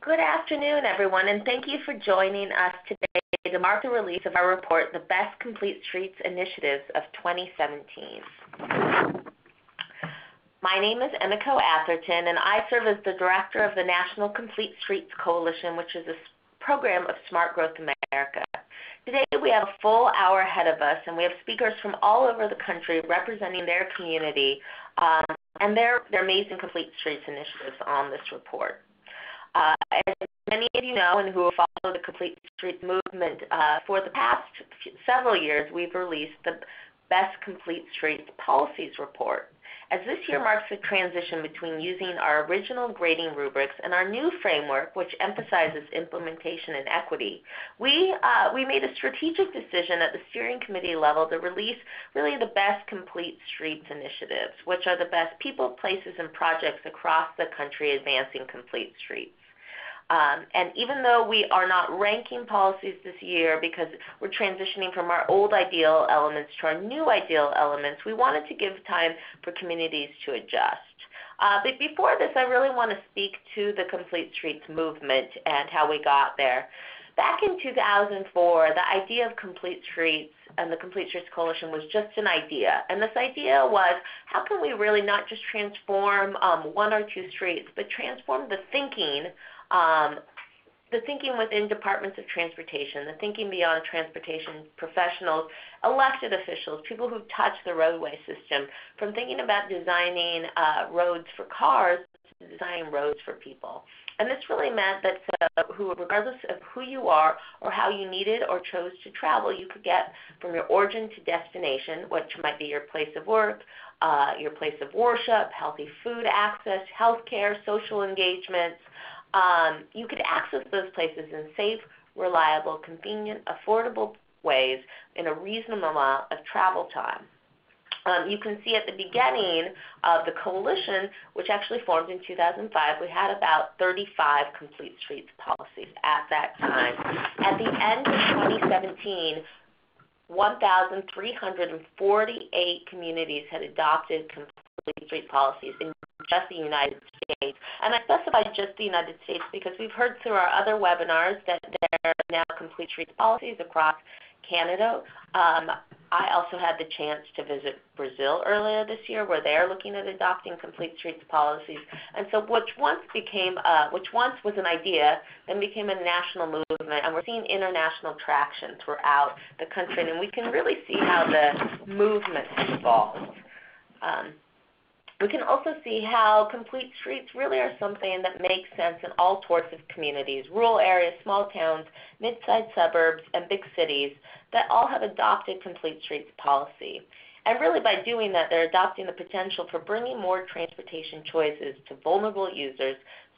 Good afternoon, everyone, and thank you for joining us today to mark the release of our report, The Best Complete Streets Initiatives of 2017. My name is Emiko Atherton, and I serve as the Director of the National Complete Streets Coalition, which is a program of Smart Growth America. Today we have a full hour ahead of us, and we have speakers from all over the country representing their community and their amazing Complete Streets initiatives on this report. As many of you know and who have followed the Complete Streets movement, for the past several years we've released the Best Complete Streets Policies report. As this year marks the transition between using our original grading rubrics and our new framework, which emphasizes implementation and equity, we made a strategic decision at the steering committee level to release really the best complete streets initiatives, which are the best people, places, and projects across the country advancing complete streets. And even though we are not ranking policies this year because we're transitioning from our old ideal elements to our new ideal elements, we wanted to give time for communities to adjust. But before this, I really want to speak to the Complete Streets movement and how we got there. Back in 2004, the idea of Complete Streets and the Complete Streets Coalition was just an idea. And this idea was, how can we really not just transform one or two streets, but transform the thinking within departments of transportation, the thinking beyond transportation professionals, elected officials, people who touch the roadway system, from thinking about designing roads for cars to designing roads for people. And this really meant that regardless of who you are or how you needed or chose to travel, you could get from your origin to destination, which might be your place of work, your place of worship, healthy food access, healthcare, social engagements. You could access those places in safe, reliable, convenient, affordable ways in a reasonable amount of travel time. You can see at the beginning of the coalition, which actually formed in 2005, we had about 35 Complete Streets policies at that time. At the end of 2017, 1,348 communities had adopted Complete Street policies in just the United States. And I specified just the United States because we've heard through our other webinars that there are now Complete Streets policies across Canada. I also had the chance to visit Brazil earlier this year, where they are looking at adopting Complete Streets policies. And so which once was an idea, then became a national movement, and we're seeing international traction throughout the country, and we can really see how the movement has evolved. We can also see how complete streets really are something that makes sense in all sorts of communities, rural areas, small towns, mid-sized suburbs, and big cities that all have adopted Complete Streets policy. And really by doing that, they're adopting the potential for bringing more transportation choices to vulnerable users,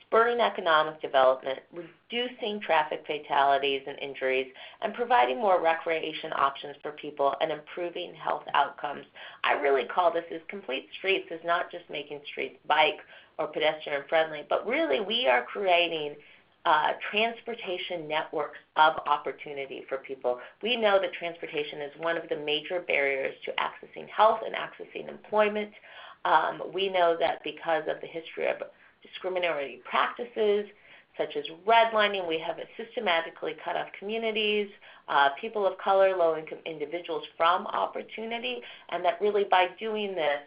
spurring economic development, reducing traffic fatalities and injuries, and providing more recreation options for people and improving health outcomes. I really call this as Complete Streets is not just making streets bike or pedestrian friendly, but really we are creating transportation networks of opportunity for people. We know that transportation is one of the major barriers to accessing health and accessing employment. We know that because of the history of discriminatory practices such as redlining, we have systematically cut off communities, people of color, low-income individuals from opportunity, and that really by doing this,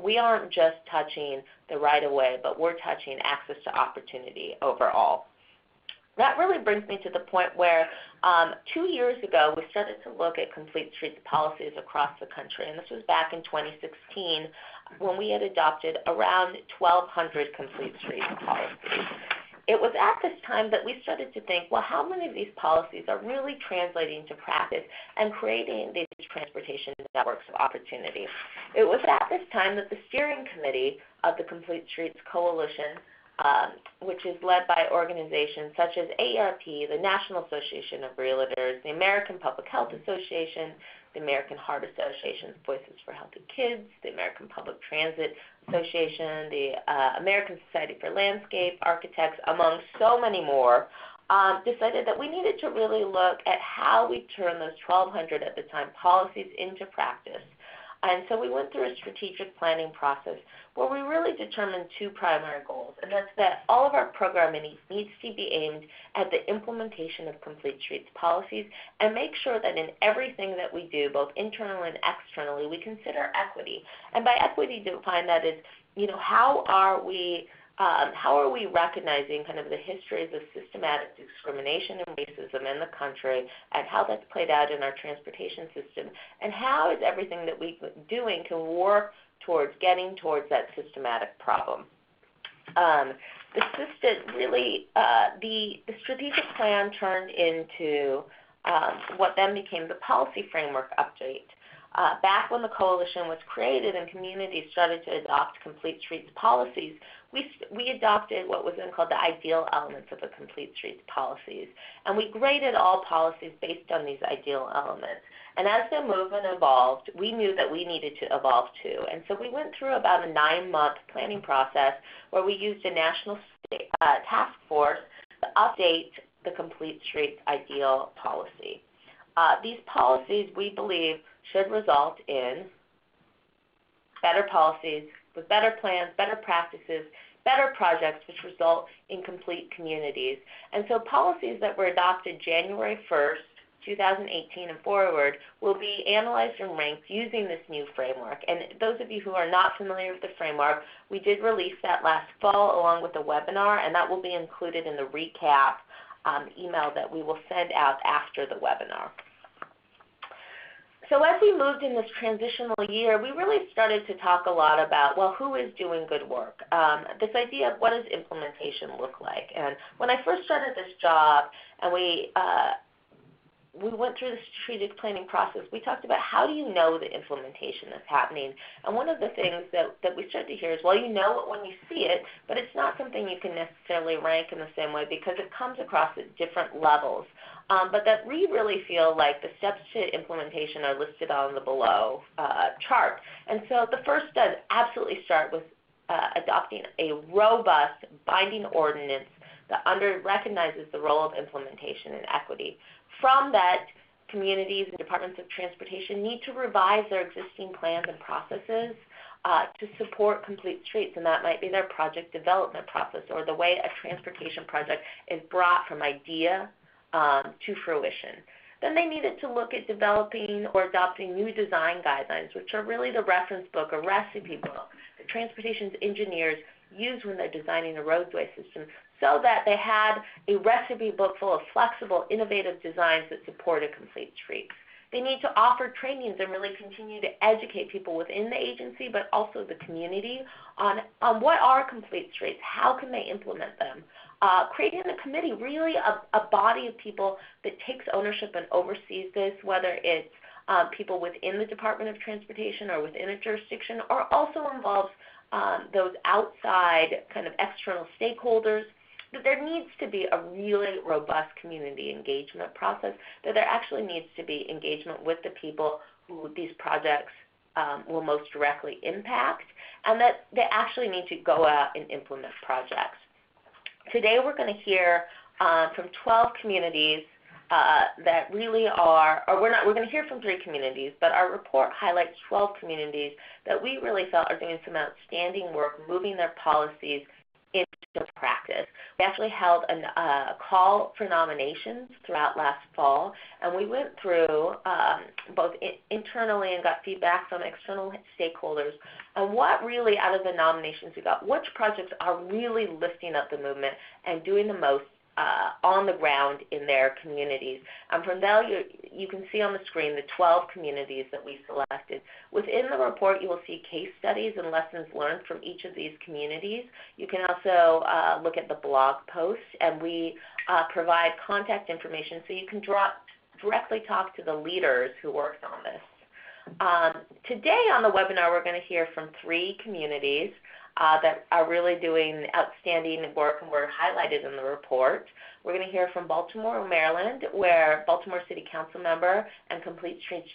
we aren't just touching the right-of-way, but we're touching access to opportunity overall. That really brings me to the point where 2 years ago we started to look at Complete Streets policies across the country, and this was back in 2016 when we had adopted around 1,200 Complete Streets policies. It was at this time that we started to think, well, how many of these policies are really translating to practice and creating these transportation networks of opportunity? It was at this time that the steering committee of the Complete Streets Coalition, which is led by organizations such as AARP, the National Association of Realtors, the American Public Health Association, the American Heart Association, Voices for Healthy Kids, the American Public Transit Association, the American Society for Landscape Architects, among so many more, decided that we needed to really look at how we turn those 1,200 at the time policies into practice. And so we went through a strategic planning process where we really determined two primary goals, and that's that all of our programming needs to be aimed at the implementation of Complete Streets policies and make sure that in everything that we do, both internally and externally, we consider equity. And by equity, define that as, how are we recognizing kind of the histories of systematic discrimination and racism in the country and how that's played out in our transportation system, and how is everything that we're doing can work towards getting towards that systematic problem. The strategic plan turned into what then became the policy framework update. Back when the coalition was created and communities started to adopt Complete Streets policies, we adopted what was then called the ideal elements of the Complete Streets policies, and we graded all policies based on these ideal elements. And as the movement evolved, we knew that we needed to evolve too. And so we went through about a 9-month planning process where we used a national task force to update the Complete Streets ideal policy. These policies, we believe, should result in better policies with better plans, better practices, better projects which result in complete communities. And so policies that were adopted January 1st, 2018 and forward will be analyzed and ranked using this new framework. And those of you who are not familiar with the framework, we did release that last fall along with a webinar, and that will be included in the recap email that we will send out after the webinar. So as we moved in this transitional year, we really started to talk a lot about, well, who is doing good work? This idea of what does implementation look like? And when I first started this job and we went through the strategic planning process, we talked about how do you know the implementation is happening? And one of the things that we started to hear is, well, you know it when you see it, but it's not something you can necessarily rank in the same way because it comes across at different levels. But that we really feel like the steps to implementation are listed on the below chart. And so the first does absolutely start with adopting a robust binding ordinance that recognizes the role of implementation and equity. From that, communities and departments of transportation need to revise their existing plans and processes to support Complete Streets, and that might be their project development process or the way a transportation project is brought from idea to fruition. Then they needed to look at developing or adopting new design guidelines, which are really the reference book or recipe book that transportation engineers use when they're designing a roadway system, so that they had a recipe book full of flexible, innovative designs that supported Complete Streets. They need to offer trainings and really continue to educate people within the agency, but also the community on what are Complete Streets, how can they implement them. Creating a committee, really a body of people that takes ownership and oversees this, whether it's people within the Department of Transportation or within a jurisdiction, or also involves those outside kind of external stakeholders. That there needs to be a really robust community engagement process, that there actually needs to be engagement with the people who these projects will most directly impact, and that they actually need to go out and implement projects. Today we're going to hear from 12 communities that really are, we're going to hear from 3 communities, but our report highlights 12 communities that we really felt are doing some outstanding work moving their policies into practice. We actually held a call for nominations throughout last fall, and we went through both internally and got feedback from external stakeholders on what really out of the nominations we got, which projects are really lifting up the movement and doing the most on the ground in their communities. And from there, you can see on the screen the 12 communities that we selected. Within the report, you will see case studies and lessons learned from each of these communities. You can also look at the blog posts, and we provide contact information so you can directly talk to the leaders who worked on this. Today on the webinar, we're going to hear from 3 communities that are really doing outstanding work and were highlighted in the report. We're going to hear from Baltimore, Maryland, where Baltimore City Council member and Complete Streets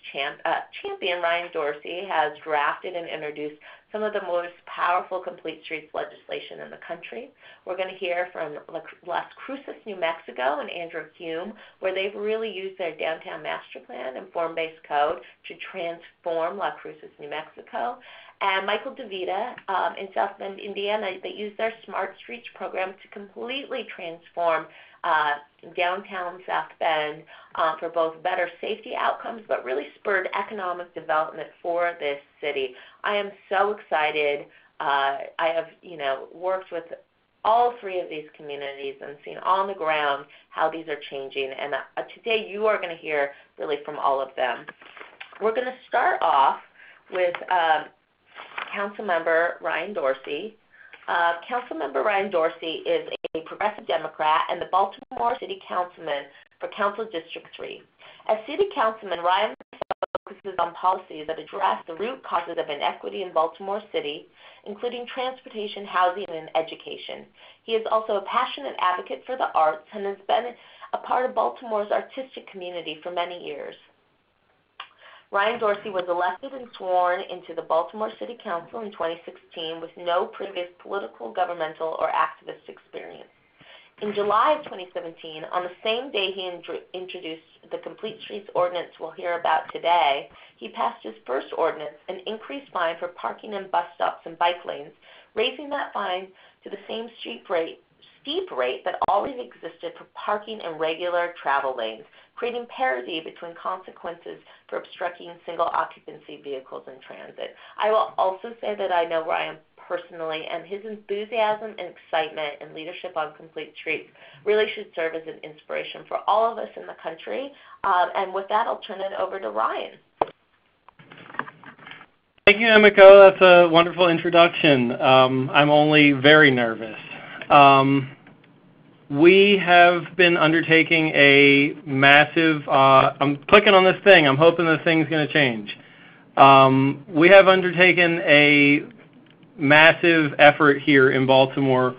champion Ryan Dorsey has drafted and introduced some of the most powerful complete streets legislation in the country. We're going to hear from Las Cruces, New Mexico, and Andrew Hume, where they've really used their downtown master plan and form-based code to transform Las Cruces, New Mexico. And Michael DeVita in South Bend, Indiana, they use their Smart Streets program to completely transform downtown South Bend for both better safety outcomes, but really spurred economic development for this city. I am so excited. I have, worked with all three of these communities and seen on the ground how these are changing. And today you are going to hear really from all of them. We're going to start off with Councilmember Ryan Dorsey. Councilmember Ryan Dorsey is a progressive Democrat and the Baltimore City Councilman for Council District 3. As City Councilman, Ryan focuses on policies that address the root causes of inequity in Baltimore City, including transportation, housing, and education. He is also a passionate advocate for the arts and has been a part of Baltimore's artistic community for many years. Ryan Dorsey was elected and sworn into the Baltimore City Council in 2016 with no previous political, governmental, or activist experience. In July of 2017, on the same day he introduced the Complete Streets Ordinance we'll hear about today, he passed his first ordinance, an increased fine for parking in bus stops and bike lanes, raising that fine to the same steep rate that already existed for parking in regular travel lanes, creating parity between consequences for obstructing single-occupancy vehicles in transit. I will also say that I know Ryan personally, and his enthusiasm and excitement and leadership on Complete Streets really should serve as an inspiration for all of us in the country. And with that, I'll turn it over to Ryan. Thank you, Emiko. That's a wonderful introduction. I'm only very nervous. We have been undertaking a massive, I'm clicking on this thing, I'm hoping this thing's going to change. We have undertaken a massive effort here in Baltimore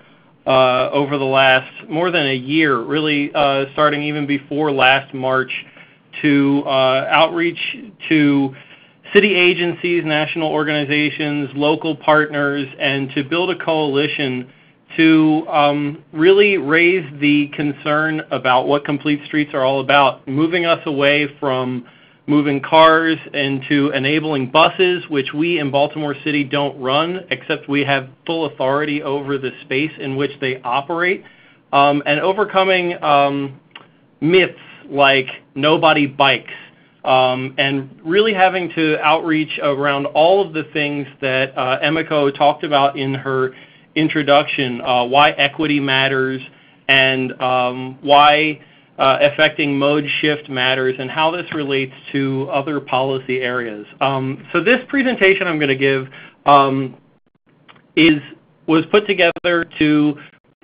over the last more than a year, really starting even before last March, to outreach to city agencies, national organizations, local partners, and to build a coalition to really raise the concern about what Complete Streets are all about, moving us away from moving cars into enabling buses, which we in Baltimore City don't run, except we have full authority over the space in which they operate, and overcoming myths like nobody bikes, and really having to outreach around all of the things that Emiko talked about in her introduction, why equity matters, and why affecting mode shift matters, and how this relates to other policy areas. So this presentation I'm going to give was put together to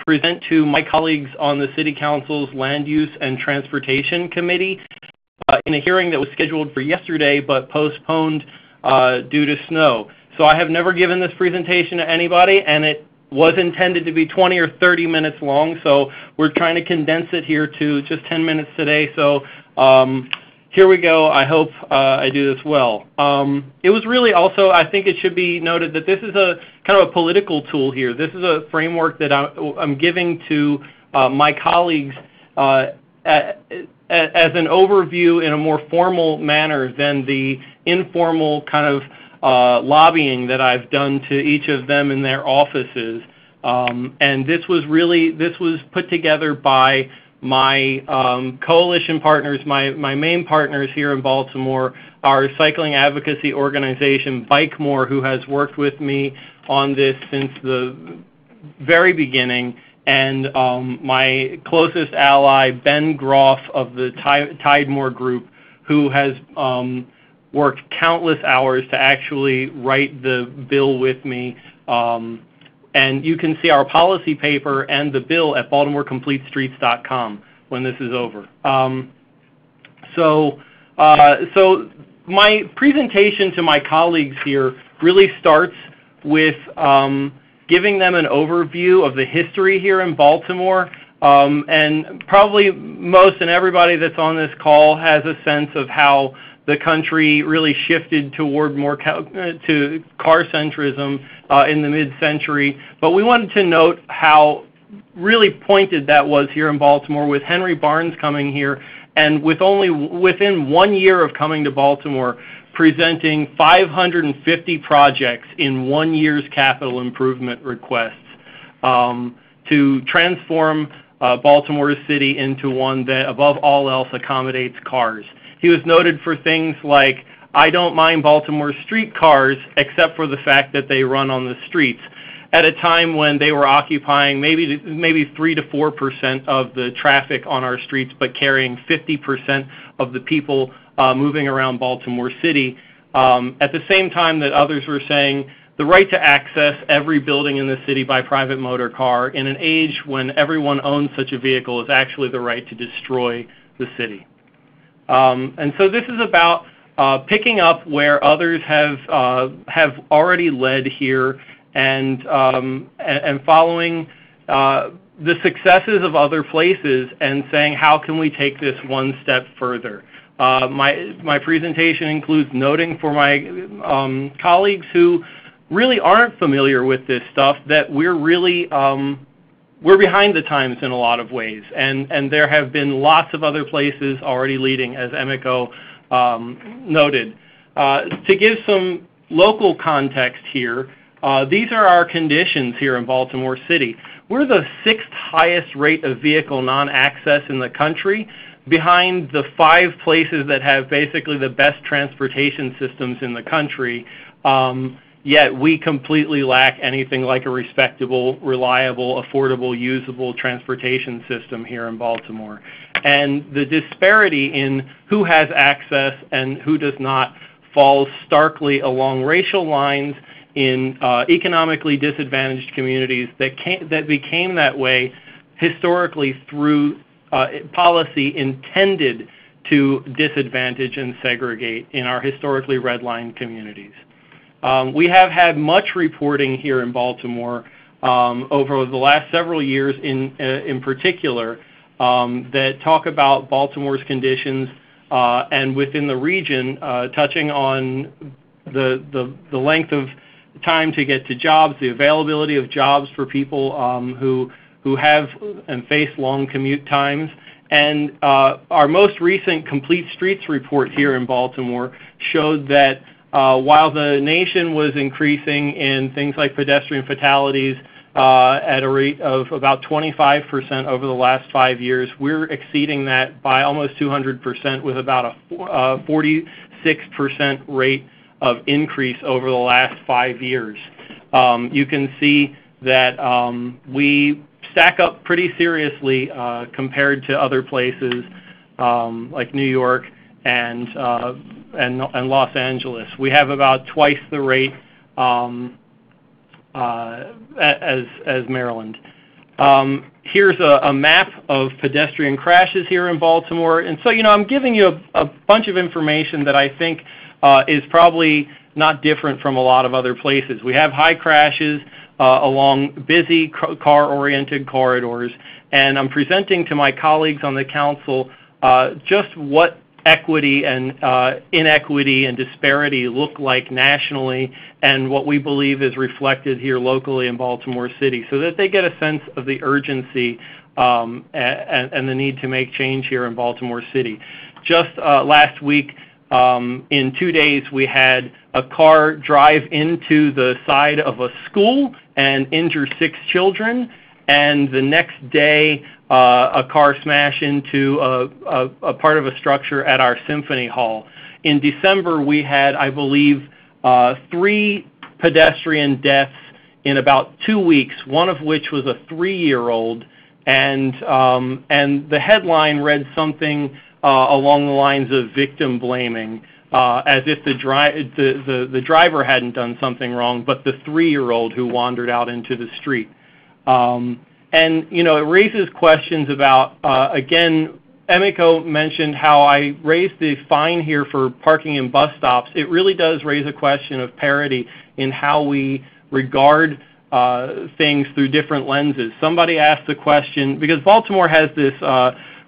present to my colleagues on the City Council's Land Use and Transportation Committee in a hearing that was scheduled for yesterday but postponed due to snow. So I have never given this presentation to anybody, and it was intended to be 20 or 30 minutes long, so we're trying to condense it here to just 10 minutes today. So here we go. I hope I do this well. It was really also, I think it should be noted that this is a kind of a political tool here. This is a framework that I'm giving to my colleagues as an overview in a more formal manner than the informal kind of lobbying that I've done to each of them in their offices. And this was put together by my coalition partners, my main partners here in Baltimore, our cycling advocacy organization, Bike More, who has worked with me on this since the very beginning, and my closest ally, Ben Groff of the Tidemore Group, who has worked countless hours to actually write the bill with me. And you can see our policy paper and the bill at BaltimoreCompleteStreets.com when this is over. So my presentation to my colleagues here really starts with giving them an overview of the history here in Baltimore. And probably most and everybody that's on this call has a sense of how the country really shifted toward more to car-centrism in the mid-century. But we wanted to note how really pointed that was here in Baltimore, with Henry Barnes coming here and within 1 year of coming to Baltimore, presenting 550 projects in 1 year's capital improvement requests to transform Baltimore City into one that, above all else, accommodates cars. He was noted for things like, "I don't mind Baltimore streetcars, except for the fact that they run on the streets," at a time when they were occupying maybe 3 to 4% of the traffic on our streets, but carrying 50% of the people moving around Baltimore City. At the same time that others were saying the right to access every building in the city by private motor car in an age when everyone owns such a vehicle is actually the right to destroy the city. And so this is about picking up where others have already led here, and following the successes of other places and saying, how can we take this one step further? My presentation includes noting for my colleagues who really aren't familiar with this stuff that we're really we're behind the times in a lot of ways, and there have been lots of other places already leading, as Emiko noted. To give some local context here, these are our conditions here in Baltimore City. We're the 6th highest rate of vehicle non-access in the country, behind the 5 places that have basically the best transportation systems in the country. Yet we completely lack anything like a respectable, reliable, affordable, usable transportation system here in Baltimore. And the disparity in who has access and who does not falls starkly along racial lines in economically disadvantaged communities that became that way historically through policy intended to disadvantage and segregate in our historically redlined communities. We have had much reporting here in Baltimore over the last several years in particular that talk about Baltimore's conditions and within the region, touching on the length of time to get to jobs, the availability of jobs for people who have and face long commute times. And our most recent Complete Streets report here in Baltimore showed that while the nation was increasing in things like pedestrian fatalities at a rate of about 25% over the last 5 years, we're exceeding that by almost 200% with about a 46% rate of increase over the last 5 years. You can see that we stack up pretty seriously compared to other places like New York and Los Angeles. We have about twice the rate as Maryland. Here's a map of pedestrian crashes here in Baltimore. And so, I'm giving you a bunch of information that I think is probably not different from a lot of other places. We have high crashes along busy car-oriented corridors, and I'm presenting to my colleagues on the council just what equity and inequity and disparity look like nationally, and what we believe is reflected here locally in Baltimore City, so that they get a sense of the urgency and the need to make change here in Baltimore City. Just last week, in 2 days, we had a car drive into the side of a school and injure 6 children, and the next day, a car smash into a part of a structure at our Symphony Hall. In December, we had, I believe, 3 pedestrian deaths in about 2 weeks, one of which was a 3-year-old, and the headline read something along the lines of victim blaming, as if the driver hadn't done something wrong, but the 3-year-old who wandered out into the street. And, it raises questions about, again, Emiko mentioned how I raised the fine here for parking in bus stops. It really does raise a question of parity in how we regard things through different lenses. Somebody asked the question, because Baltimore has this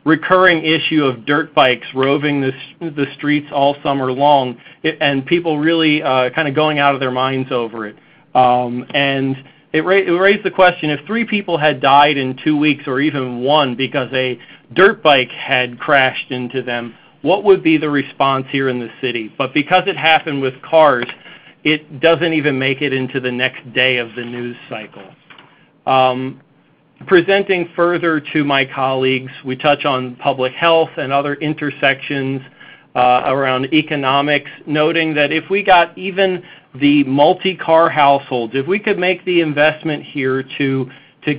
recurring issue of dirt bikes roving the streets all summer long, and people really kind of going out of their minds over it. And it raised the question, if 3 people had died in 2 weeks, or even 1 because a dirt bike had crashed into them, what would be the response here in the city? But because it happened with cars, it doesn't even make it into the next day of the news cycle. Presenting further to my colleagues, we touch on public health and other intersections around economics, noting that if we got even the multi-car households, if we could make the investment here to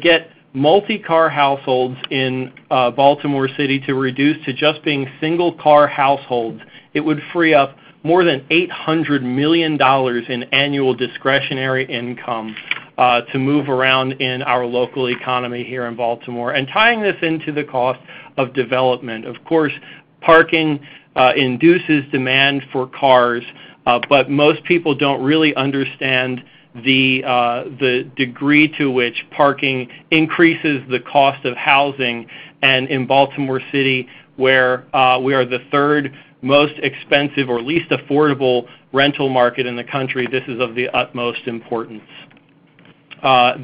get multi-car households in Baltimore City to reduce to just being single-car households, it would free up more than $800 million in annual discretionary income to move around in our local economy here in Baltimore. And tying this into the cost of development, of course, parking induces demand for cars, but most people don't really understand the degree to which parking increases the cost of housing. And in Baltimore City, where we are the 3rd most expensive or least affordable rental market in the country, this is of the utmost importance.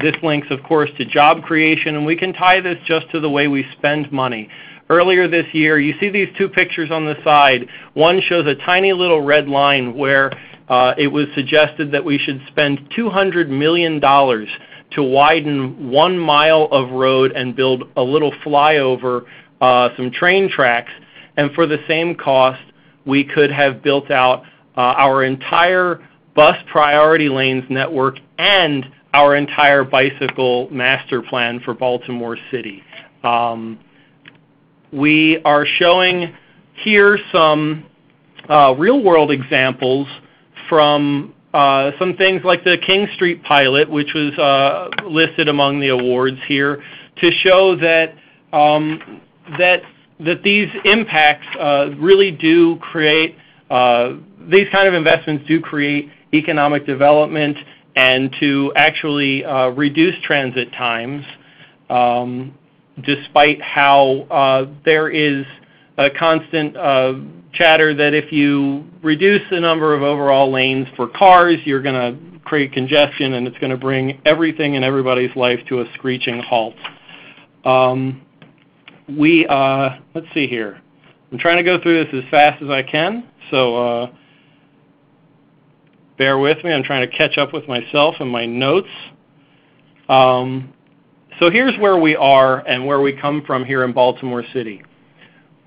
This links, of course, to job creation, and we can tie this just to the way we spend money. Earlier this year, you see these 2 pictures on the side. One shows a tiny little red line where it was suggested that we should spend $200 million to widen 1 mile of road and build a little flyover, some train tracks, and for the same cost, we could have built out our entire bus priority lanes network and our entire bicycle master plan for Baltimore City. We are showing here some real-world examples from some things like the King Street pilot, which was listed among the awards here, to show that that these impacts really do create, these kind of investments do create economic development and to actually reduce transit times, despite how there is a constant chatter that if you reduce the number of overall lanes for cars, you're going to create congestion and it's going to bring everything in everybody's life to a screeching halt. Let's see here. I'm trying to go through this as fast as I can, so bear with me. I'm trying to catch up with myself and my notes. So here's where we are and where we come from here in Baltimore City.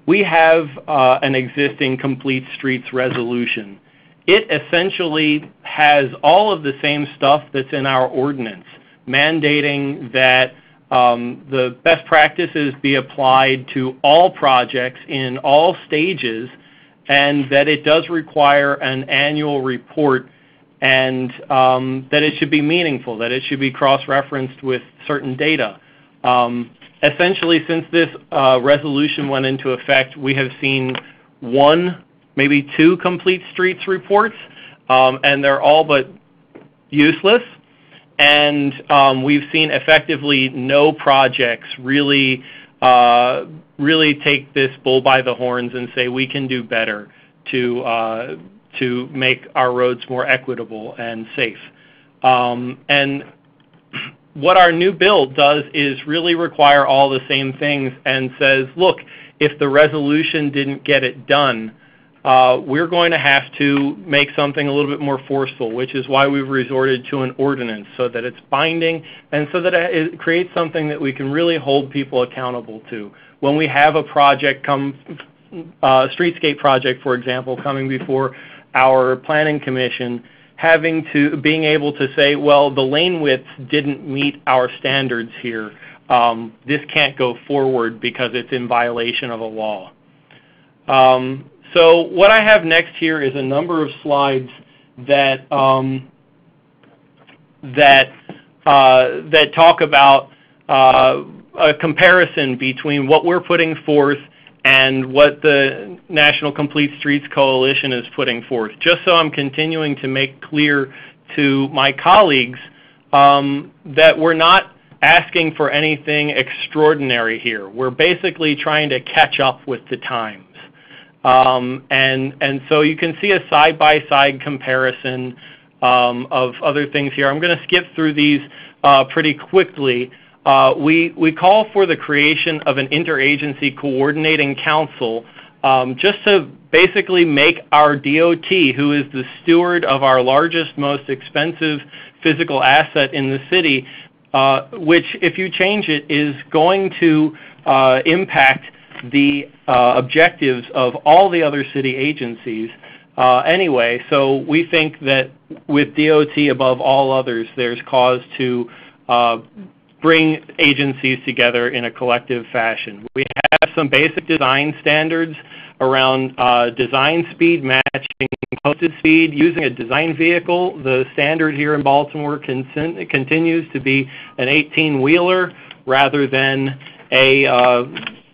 We have an existing complete streets resolution. It essentially has all of the same stuff that's in our ordinance, mandating that the best practices be applied to all projects in all stages, and that it does require an annual report, and that it should be meaningful, that it should be cross-referenced with certain data. Essentially, since this resolution went into effect, we have seen 1, maybe 2 complete streets reports, and they're all but useless. And we've seen effectively no projects really take this bull by the horns and say we can do better to make our roads more equitable and safe. And what our new bill does is really require all the same things and says, look, if the resolution didn't get it done, we're going to have to make something a little bit more forceful, which is why we've resorted to an ordinance, so that it's binding and so that it creates something that we can really hold people accountable to. When we have a project streetscape project, for example, coming before our planning commission, being able to say, well, the lane widths didn't meet our standards here. This can't go forward because it's in violation of a law. So what I have next here is a number of slides that talk about a comparison between what we're putting forth and what the National Complete Streets Coalition is putting forth, just so I'm continuing to make clear to my colleagues that we're not asking for anything extraordinary here. We're basically trying to catch up with the times. And so you can see a side-by-side comparison of other things here. I'm going to skip through these pretty quickly. We call for the creation of an interagency coordinating council just to basically make our DOT, who is the steward of our largest, most expensive physical asset in the city, which, if you change it, is going to impact the objectives of all the other city agencies anyway. So we think that with DOT above all others, there's cause to bring agencies together in a collective fashion. We have some basic design standards around design speed matching posted speed using a design vehicle. The standard here in Baltimore continues to be an 18-wheeler rather than a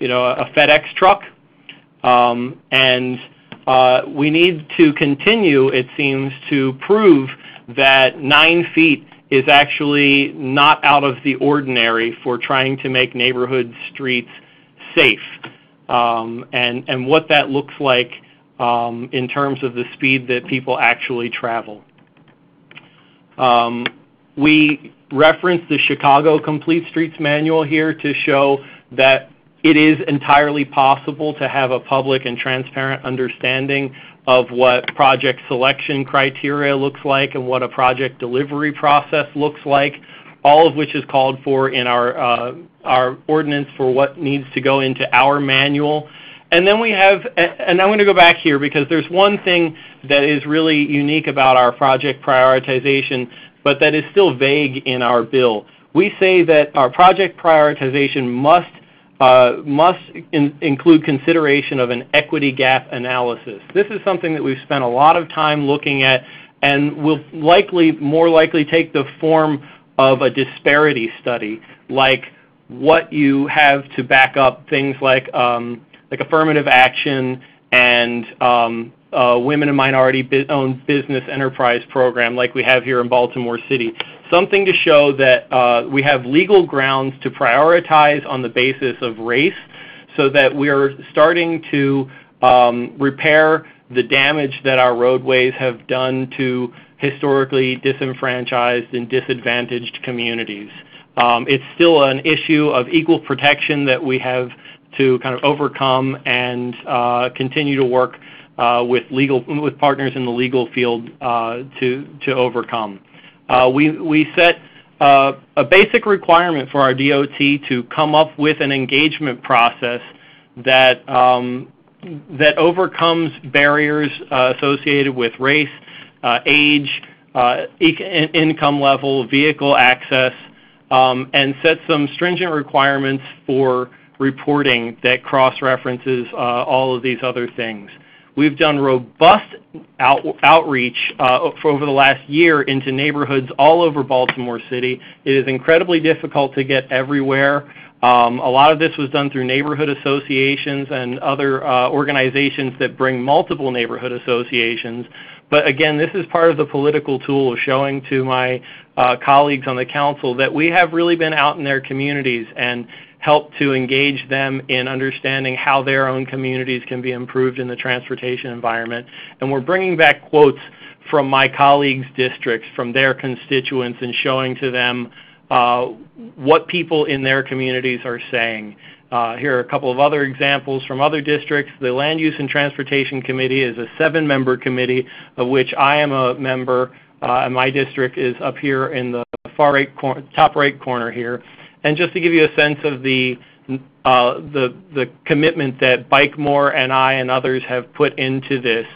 FedEx truck. We need to continue, it seems, to prove that 9 feet is actually not out of the ordinary for trying to make neighborhood streets safe, and what that looks like in terms of the speed that people actually travel. We reference the Chicago Complete Streets Manual here to show that it is entirely possible to have a public and transparent understanding of what project selection criteria looks like and what a project delivery process looks like, all of which is called for in our ordinance for what needs to go into our manual. And then we have, and I'm going to go back here because there's one thing that is really unique about our project prioritization, but that is still vague in our bill. We say that our project prioritization must include consideration of an equity gap analysis. This is something that we've spent a lot of time looking at and will more likely take the form of a disparity study, like what you have to back up things like affirmative action and women and minority-owned business enterprise program like we have here in Baltimore City. Something to show that we have legal grounds to prioritize on the basis of race so that we are starting to repair the damage that our roadways have done to historically disenfranchised and disadvantaged communities. It's still an issue of equal protection that we have to kind of overcome and continue to work with partners in the legal field to overcome. We set a basic requirement for our DOT to come up with an engagement process that overcomes barriers associated with race, age, income level, vehicle access, and set some stringent requirements for reporting that cross-references all of these other things. We've done robust outreach for over the last year into neighborhoods all over Baltimore City. It is incredibly difficult to get everywhere. A lot of this was done through neighborhood associations and other organizations that bring multiple neighborhood associations. But again, this is part of the political tool of showing to my colleagues on the council that we have really been out in their communities and help to engage them in understanding how their own communities can be improved in the transportation environment. And we're bringing back quotes from my colleagues' districts, from their constituents, and showing to them what people in their communities are saying. Here are a couple of other examples from other districts. The Land Use and Transportation Committee is a 7-member committee, of which I am a member, and my district is up here in the top right corner here. And just to give you a sense of the commitment that Bikemore and I and others have put into this,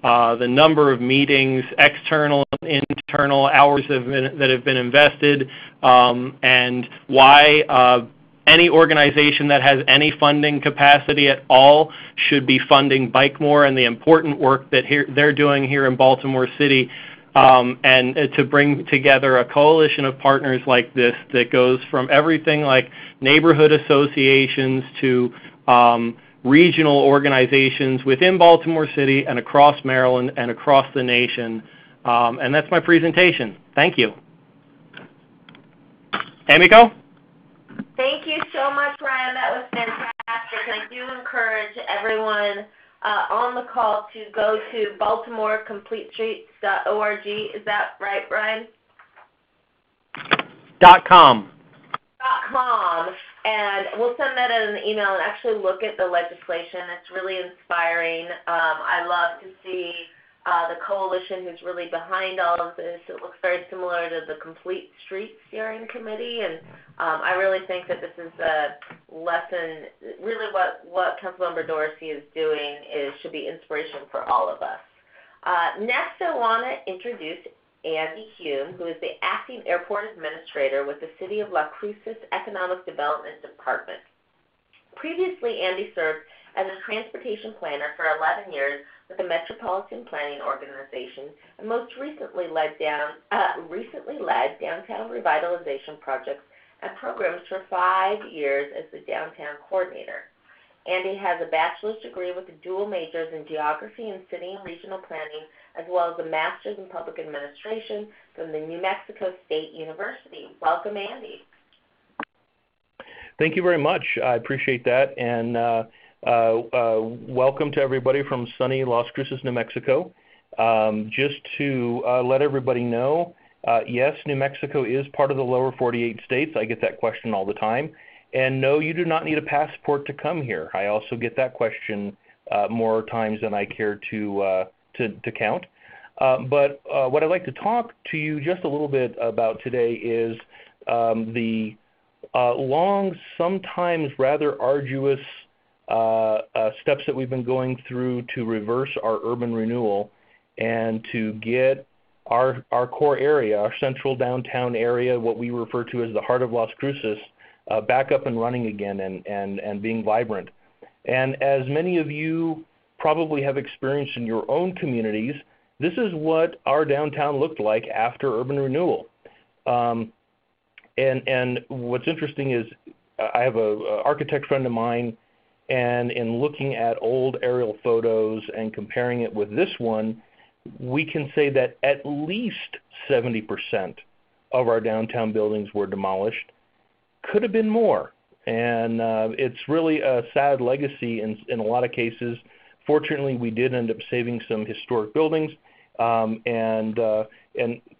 the number of meetings, external and internal, hours that have been invested, and why any organization that has any funding capacity at all should be funding Bikemore and the important work that they're doing here in Baltimore City. And to bring together a coalition of partners like this that goes from everything like neighborhood associations to regional organizations within Baltimore City and across Maryland and across the nation. And that's my presentation. Thank you. Emiko? Thank you so much, Ryan. That was fantastic. And I do encourage everyone on the call to go to baltimorecompletestreets.org. Is that right, Ryan? .com. .com. And we'll send that in an email and actually look at the legislation. It's really inspiring. I love to see the coalition who's really behind all of this. It looks very similar to the Complete Streets Steering Committee, and I really think that this is a lesson. Really what Councilmember Dorsey is doing should be inspiration for all of us. Next, I want to introduce Andy Hume, who is the Acting Airport Administrator with the City of Las Cruces Economic Development Department. Previously, Andy served as a transportation planner for 11 years with the Metropolitan Planning Organization, and most recently led downtown revitalization projects and programs for 5 years as the downtown coordinator. Andy has a bachelor's degree with the dual majors in geography and city and regional planning, as well as a master's in public administration from the New Mexico State University. Welcome, Andy. Thank you very much. I appreciate that, and welcome to everybody from sunny Las Cruces, New Mexico. Just to let everybody know, yes, New Mexico is part of the lower 48 states. I get that question all the time. And no, you do not need a passport to come here. I also get that question more times than I care to count. But what I'd like to talk to you just a little bit about today is the long, sometimes rather arduous steps that we've been going through to reverse our urban renewal and to get our core area, our central downtown area, what we refer to as the heart of Las Cruces, back up and running again and being vibrant. And as many of you probably have experienced in your own communities, this is what our downtown looked like after urban renewal. And what's interesting is I have an architect friend of mine, and in looking at old aerial photos and comparing it with this one, we can say that at least 70% of our downtown buildings were demolished. Could have been more, and it's really a sad legacy in a lot of cases. Fortunately, we did end up saving some historic buildings, and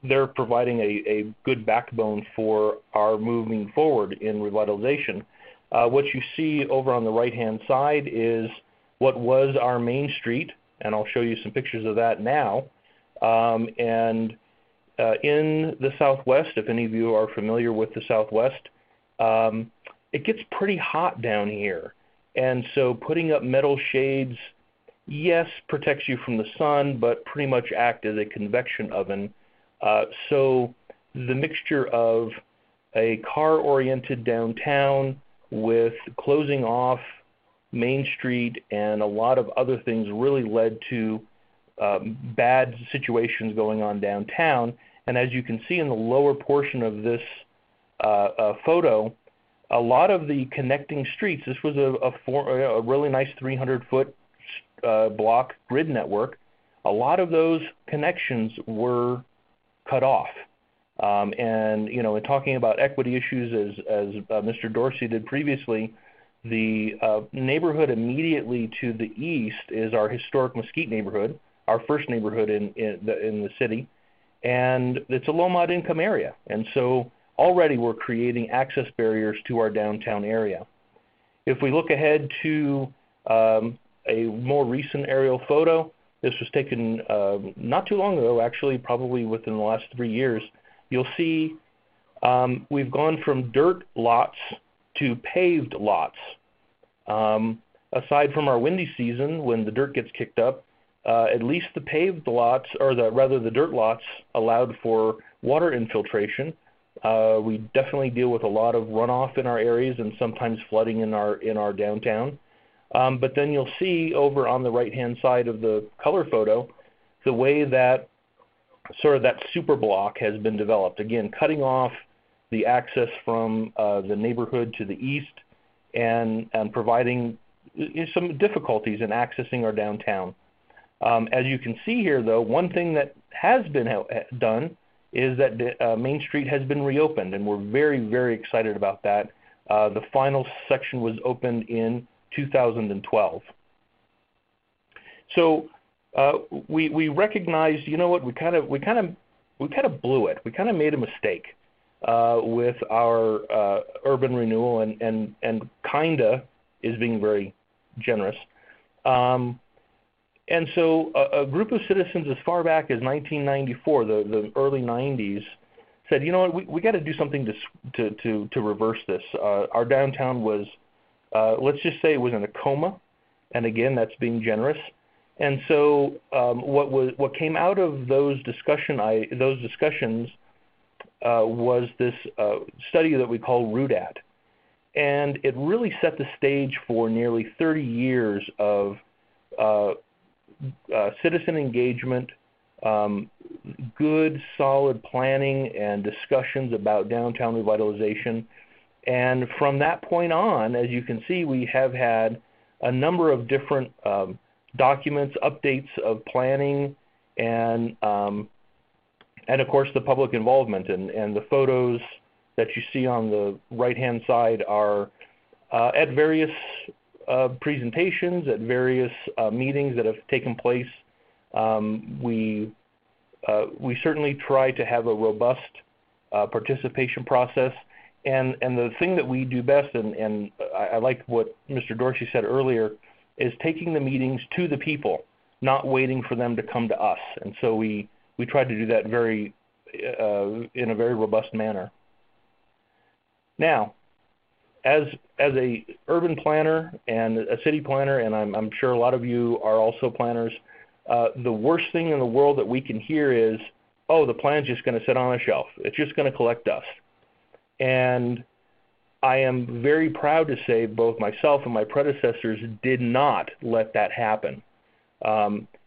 they're providing a good backbone for our moving forward in revitalization. What you see over on the right-hand side is what was our main street, and I'll show you some pictures of that now. In the Southwest, if any of you are familiar with the Southwest, it gets pretty hot down here. And so putting up metal shades, yes, protects you from the sun, but pretty much act as a convection oven. So the mixture of a car-oriented downtown with closing off Main Street and a lot of other things really led to bad situations going on downtown. And as you can see in the lower portion of this photo, a lot of the connecting streets, this was a really nice 300-foot block grid network, a lot of those connections were cut off. And, you know, in talking about equity issues, as Mr. Dorsey did previously, the neighborhood immediately to the east is our historic Mesquite neighborhood, our first neighborhood in the city, and it's a low-mod income area. And so already we're creating access barriers to our downtown area. If we look ahead to a more recent aerial photo, this was taken not too long ago, actually, probably within the last 3 years, you'll see we've gone from dirt lots to paved lots. Aside from our windy season, when the dirt gets kicked up, at least the paved lots, or the dirt lots, allowed for water infiltration. We definitely deal with a lot of runoff in our areas and sometimes flooding in our downtown. But then you'll see over on the right-hand side of the color photo the way that sort of that super block has been developed. Again, cutting off the access from the neighborhood to the east and providing some difficulties in accessing our downtown. As you can see here, though, one thing that has been done is that Main Street has been reopened, and we're very, very excited about that. The final section was opened in 2012. So we recognized, you know what, we kind of blew it. We kind of made a mistake with our urban renewal, and kinda is being very generous. And so a group of citizens as far back as 1994, the early 90s, said, you know what, we got to do something to reverse this. Our downtown was, let's just say it was in a coma, and again, that's being generous. And so what came out of those discussions was this study that we call RUDAT. And it really set the stage for nearly 30 years of citizen engagement, good, solid planning and discussions about downtown revitalization. And from that point on, as you can see, we have had a number of different documents, updates of planning, and of course the public involvement. And the photos that you see on the right-hand side are at various presentations, at various meetings that have taken place. We certainly try to have a robust participation process. And the thing that we do best, and I like what Mr. Dorsey said earlier, is taking the meetings to the people, not waiting for them to come to us. And so we try to do that in a very robust manner. Now, as a urban planner and a city planner, and I'm sure a lot of you are also planners, the worst thing in the world that we can hear is, oh, the plan's just going to sit on a shelf. It's just going to collect dust. And I am very proud to say both myself and my predecessors did not let that happen.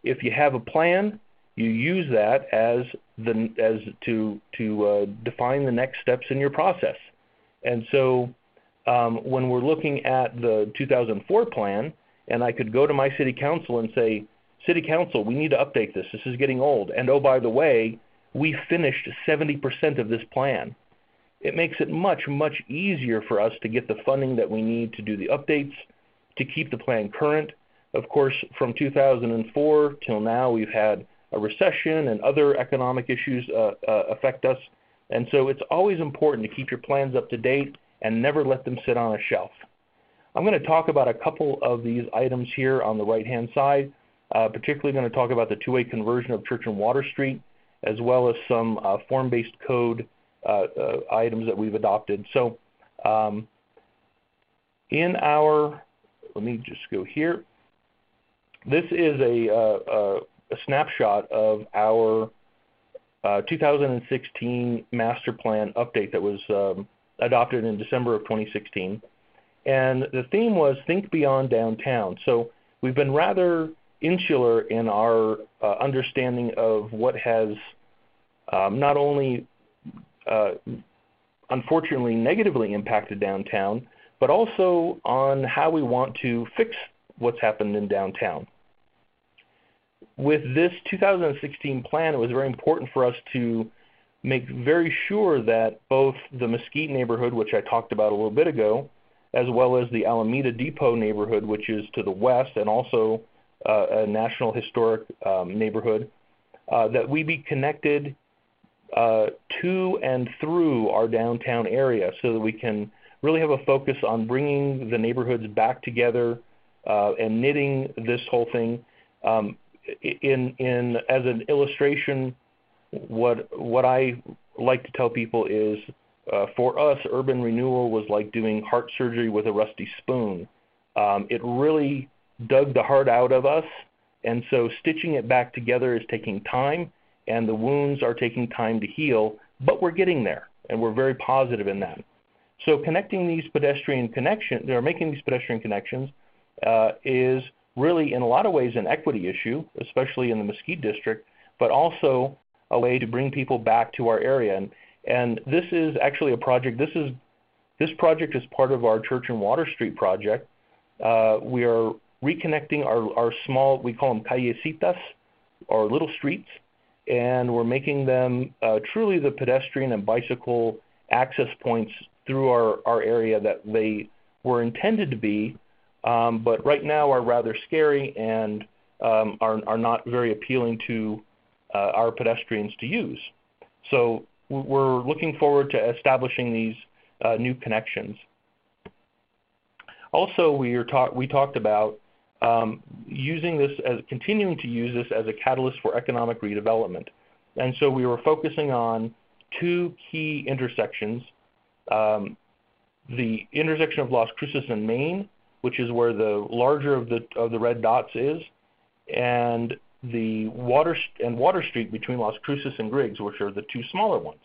If you have a plan, you use that to define the next steps in your process. And so when we're looking at the 2004 plan, and I could go to my city council and say, City Council, we need to update this. This is getting old. And oh, by the way, we finished 70% of this plan. It makes it much, much easier for us to get the funding that we need to do the updates, to keep the plan current. Of course, from 2004 till now, we've had a recession and other economic issues affect us. And so it's always important to keep your plans up to date and never let them sit on a shelf. I'm going to talk about a couple of these items here on the right-hand side, particularly going to talk about the two-way conversion of Church and Water Street, as well as some form-based code items that we've adopted. So let me just go here. This is a snapshot of our 2016 master plan update that was adopted in December of 2016. And the theme was Think Beyond Downtown. So we've been rather insular in our understanding of what has not only unfortunately negatively impacted downtown, but also on how we want to fix what's happened in downtown. With this 2016 plan, it was very important for us to make very sure that both the Mesquite neighborhood, which I talked about a little bit ago, as well as the Alameda Depot neighborhood, which is to the west, and also a National Historic neighborhood, that we be connected to and through our downtown area so that we can really have a focus on bringing the neighborhoods back together and knitting this whole thing. As an illustration, what I like to tell people is, for us, urban renewal was like doing heart surgery with a rusty spoon. It really dug the heart out of us, and so stitching it back together is taking time, and the wounds are taking time to heal, but we're getting there, and we're very positive in that. So connecting these pedestrian connections, or making these pedestrian connections, is really in a lot of ways an equity issue, especially in the Mesquite district, but also a way to bring people back to our area. And this is actually a project, this project is part of our Church and Water Street project. We are reconnecting our small, we call them callecitas, or little streets, and we're making them truly the pedestrian and bicycle access points through our area that they were intended to be, but right now are rather scary and are not very appealing to our pedestrians to use. So we're looking forward to establishing these new connections. Also, we talked about continuing to use this as a catalyst for economic redevelopment. And so we were focusing on two key intersections. The intersection of Las Cruces and Main, which is where the larger of the red dots is, and the Water Street between Las Cruces and Griggs, which are the two smaller ones.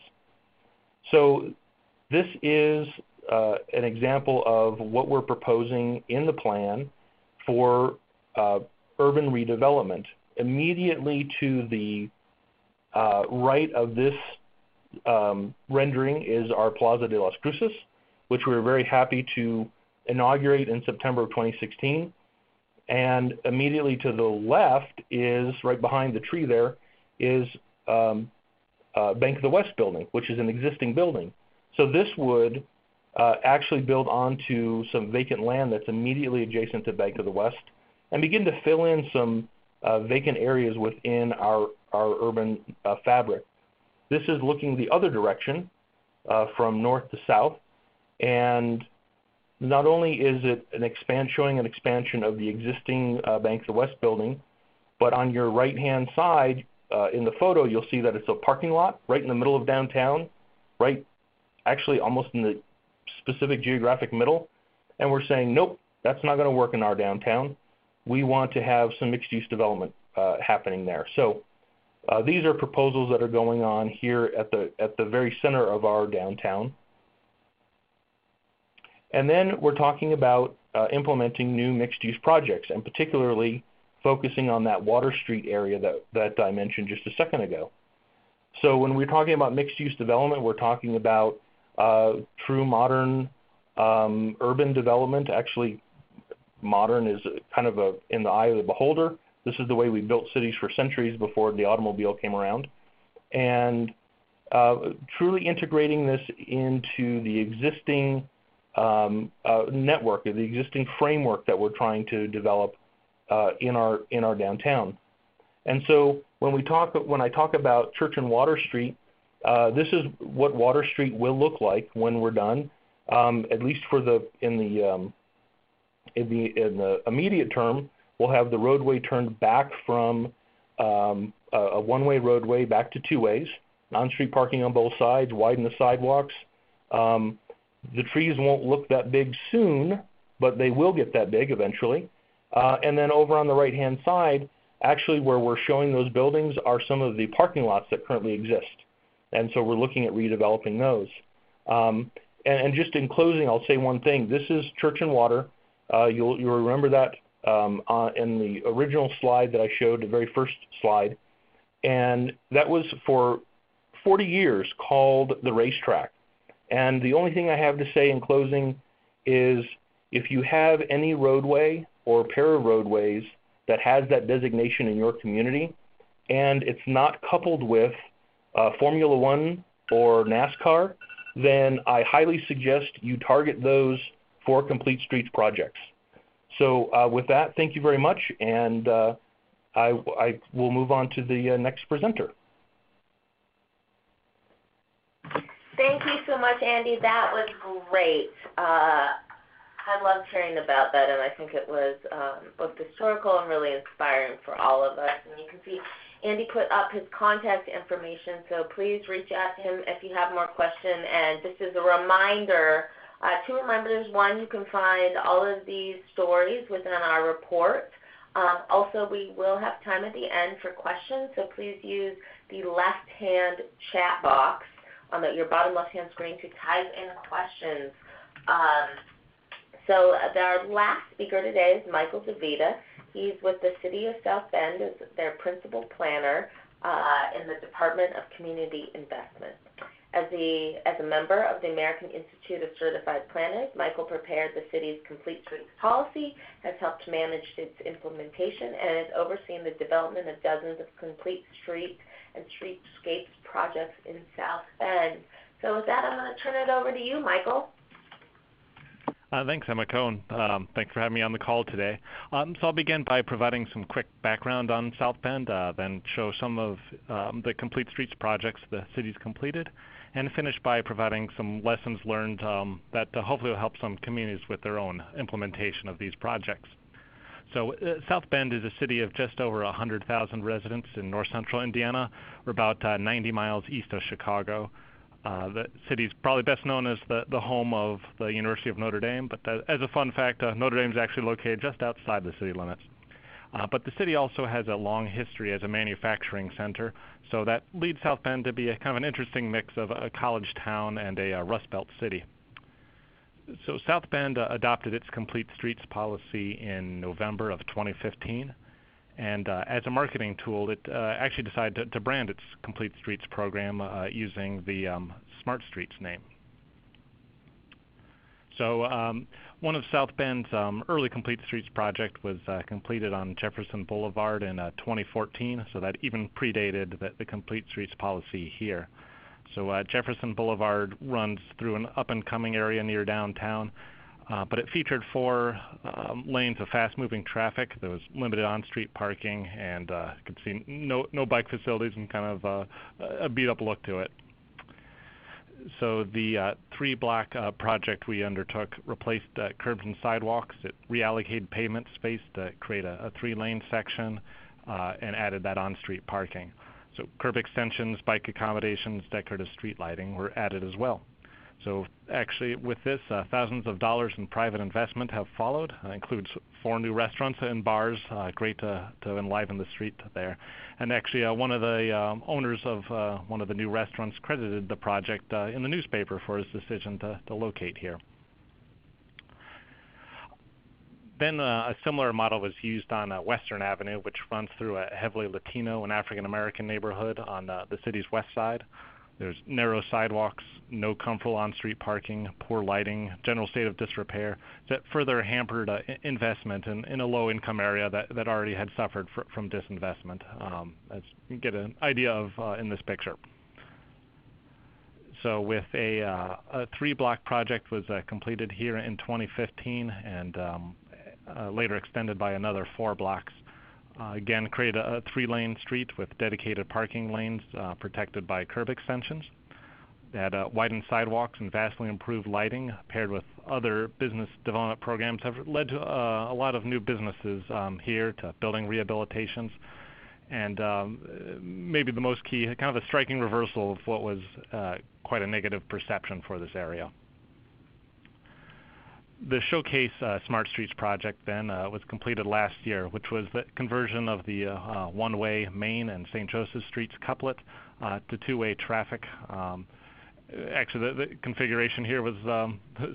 So this is an example of what we're proposing in the plan for urban redevelopment. Immediately to the right of this rendering is our Plaza de las Cruces, which we were very happy to inaugurate in September of 2016. And immediately to the left is, right behind the tree there, is Bank of the West building, which is an existing building. So this would actually build onto some vacant land that's immediately adjacent to Bank of the West and begin to fill in some vacant areas within our urban fabric. This is looking the other direction from north to south, and not only is it showing an expansion of the existing Bank of the West building, but on your right-hand side in the photo, you'll see that it's a parking lot right in the middle of downtown, right, actually almost in the specific geographic middle. And we're saying, nope, that's not going to work in our downtown. We want to have some mixed-use development happening there. So these are proposals that are going on here at the very center of our downtown. And then we're talking about implementing new mixed-use projects, and particularly focusing on that Water Street area that I mentioned just a second ago. So when we're talking about mixed-use development, we're talking about true modern urban development. Actually, modern is kind of in the eye of the beholder. This is the way we built cities for centuries before the automobile came around. And truly integrating this into the existing network, the existing framework that we're trying to develop in our downtown. And so when I talk about Church and Water Street, this is what Water Street will look like when we're done. At least in the immediate term, we'll have the roadway turned back from a one-way roadway back to two ways, on-street parking on both sides, widen the sidewalks. The trees won't look that big soon, but they will get that big eventually. And then over on the right-hand side, actually where we're showing those buildings are some of the parking lots that currently exist. And so we're looking at redeveloping those. And just in closing, I'll say one thing. This is Church and Water. You'll remember that in the original slide that I showed, the very first slide. And that was for 40 years called the racetrack. And the only thing I have to say in closing is if you have any roadway or pair of roadways that has that designation in your community and it's not coupled with Formula One or NASCAR, then I highly suggest you target those for Complete Streets projects. So with that, thank you very much, and I will move on to the next presenter. Thank you so much, Andy. That was great. I loved hearing about that, and I think it was both historical and really inspiring for all of us. And you can see Andy put up his contact information, so please reach out to him if you have more questions. And just as a reminder, two reminders. One, you can find all of these stories within our report. Also, we will have time at the end for questions, so please use the left-hand chat box on your bottom left-hand screen to type in questions. So our last speaker today is Michael DeVita. He's with the City of South Bend as their principal planner in the Department of Community Investment. As a member of the American Institute of Certified Planners, Michael prepared the city's Complete Streets policy, has helped manage its implementation, and has overseen the development of dozens of complete streets and streetscapes projects in South Bend. So with that, I'm going to turn it over to you, Michael. Thanks, Emma Cohn. Thanks for having me on the call today. So I'll begin by providing some quick background on South Bend, then show some of the Complete Streets projects the city's completed, and finish by providing some lessons learned that hopefully will help some communities with their own implementation of these projects. So South Bend is a city of just over 100,000 residents in north central Indiana. We're about 90 miles east of Chicago. The city's probably best known as the home of the University of Notre Dame, but as a fun fact, Notre Dame is actually located just outside the city limits. But the city also has a long history as a manufacturing center, so that leads South Bend to be a kind of an interesting mix of a college town and a Rust Belt city. So South Bend adopted its Complete Streets policy in November of 2015. And as a marketing tool, it actually decided to brand its Complete Streets program using the Smart Streets name. So one of South Bend's early Complete Streets project was completed on Jefferson Boulevard in 2014, so that even predated the Complete Streets policy here. So Jefferson Boulevard runs through an up-and-coming area near downtown. But it featured 4 lanes of fast-moving traffic. There was limited on-street parking, and you could see no bike facilities and kind of a beat-up look to it. So the 3-block project we undertook replaced curbs and sidewalks. It reallocated pavement space to create a 3-lane section and added that on-street parking. So curb extensions, bike accommodations, decorative street lighting were added as well. So actually with this, thousands of dollars in private investment have followed. Includes 4 new restaurants and bars, great to enliven the street there. And actually one of the owners of one of the new restaurants credited the project in the newspaper for his decision to locate here. Then a similar model was used on Western Avenue, which runs through a heavily Latino and African American neighborhood on the city's west side. There's narrow sidewalks, no comfortable on-street parking, poor lighting, general state of disrepair that further hampered investment in a low-income area that already had suffered from disinvestment, as you get an idea of in this picture. So with a 3-block project was completed here in 2015 and later extended by another 4 blocks. Again, create a 3-lane street with dedicated parking lanes protected by curb extensions. They had widened sidewalks and vastly improved lighting paired with other business development programs have led to a lot of new businesses here, to building rehabilitations. And maybe the most key, kind of a striking reversal of what was quite a negative perception for this area. The Showcase Smart Streets project then was completed last year, which was the conversion of the one-way Main and St. Joseph Streets couplet to 2-way traffic. Actually, the configuration here was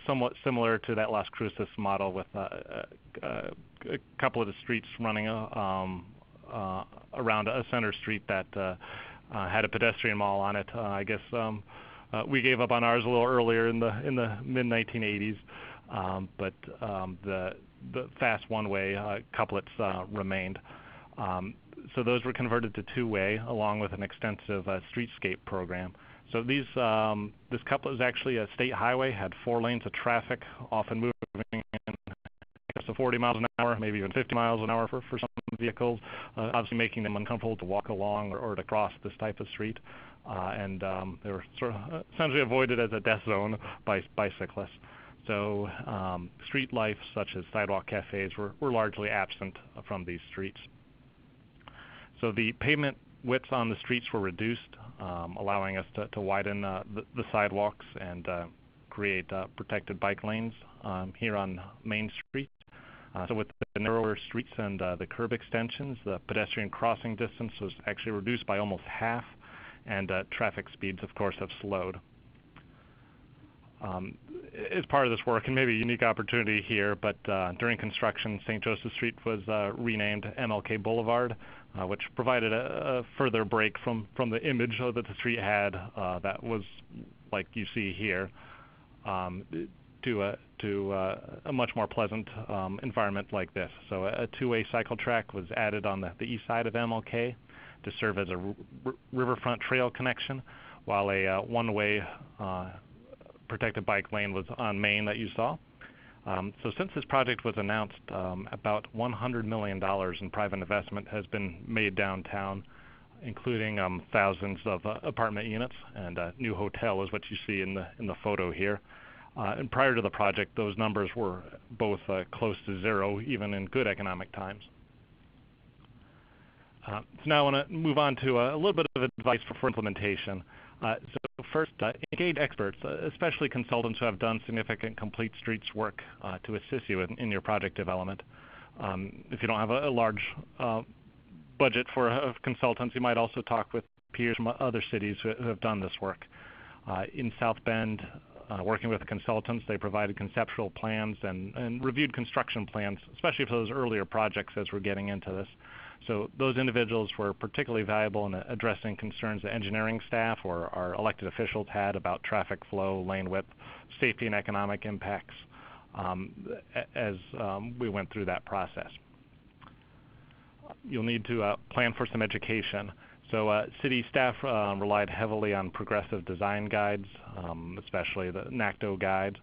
somewhat similar to that Las Cruces model with a couplet of streets running around a center street that had a pedestrian mall on it. I guess we gave up on ours a little earlier in the mid-1980s. But the fast one-way couplets remained. So those were converted to 2-way along with an extensive streetscape program. So this couplet is actually a state highway, had 4 lanes of traffic, often moving in excess of 40 miles an hour, maybe even 50 miles an hour for some vehicles, obviously making them uncomfortable to walk along or to cross this type of street. And they were sort of essentially avoided as a death zone by bicyclists. So street life, such as sidewalk cafes, were largely absent from these streets. So the pavement widths on the streets were reduced, allowing us to widen the sidewalks and create protected bike lanes here on Main Street. So with the narrower streets and the curb extensions, the pedestrian crossing distance was actually reduced by almost half, and traffic speeds, of course, have slowed. As part of this work, and maybe a unique opportunity here, but during construction, St. Joseph Street was renamed MLK Boulevard, which provided a further break from the image that the street had that was like you see here, to a much more pleasant environment like this. So a 2-way cycle track was added on the east side of MLK to serve as a riverfront trail connection, while a one-way protected bike lane was on Main that you saw. So since this project was announced, about $100 million in private investment has been made downtown, including thousands of apartment units, and a new hotel is what you see in the photo here. And prior to the project, those numbers were both close to zero, even in good economic times. So now I want to move on to a little bit of advice for implementation. So first, engage experts, especially consultants who have done significant complete streets work to assist you in your project development. If you don't have a large budget for consultants, you might also talk with peers from other cities who have done this work. In South Bend, working with consultants, they provided conceptual plans and reviewed construction plans, especially for those earlier projects as we're getting into this. So those individuals were particularly valuable in addressing concerns that engineering staff or our elected officials had about traffic flow, lane width, safety, and economic impacts as we went through that process. You'll need to plan for some education. So city staff relied heavily on progressive design guides, especially the NACDO guides,